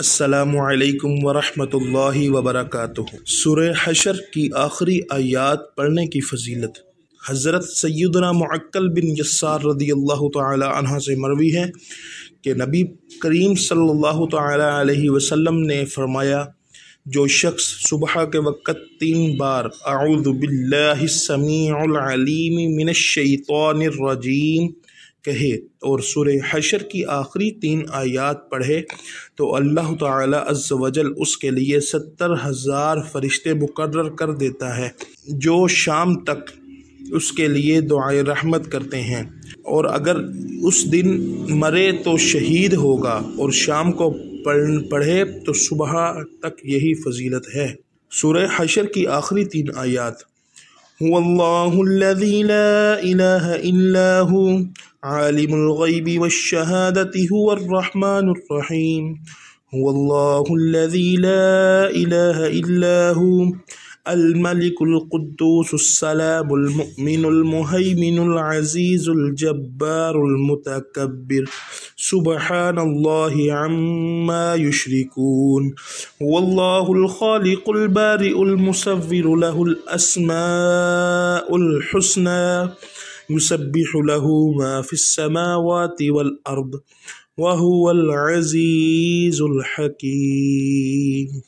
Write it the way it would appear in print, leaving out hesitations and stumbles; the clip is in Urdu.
السلام علیکم ورحمۃ اللہ وبرکاتہ۔ سورہ حشر کی آخری آیات پڑھنے کی فضیلت۔ حضرت سیدنا معقل بن یسار رضی اللہ تعالی عنہ سے مروی ہے کہ نبی کریم صلی اللہ تعالی علیہ وسلم نے فرمایا، جو شخص صبح کے وقت 3 بار اعوذ باللہ السمیع العلیم من الشیطان الرجیم کہے اور سورہ حشر کی آخری 3 آیات پڑھے تو اللہ تعالی عز و جل اس کے لیے 70,000 فرشتے مقرر کر دیتا ہے، جو شام تک اس کے لیے دعائے رحمت کرتے ہیں، اور اگر اس دن مرے تو شہید ہوگا، اور شام کو پڑھے تو صبح تک یہی فضیلت ہے۔ سورہ حشر کی آخری 3 آیات۔ هو الله الذي لا إله إلا هو عالم الغيب والشهادة هو الرحمن الرحيم هو الله الذي لا إله إلا هو الملك القدوس السلام المؤمن المهيمن العزيز الجبار المتكبر سبحان الله عما يشركون هو الله الخالق البارئ المصور له الأسماء الحسنى يسبح له ما في السماوات والأرض وهو العزيز الحكيم۔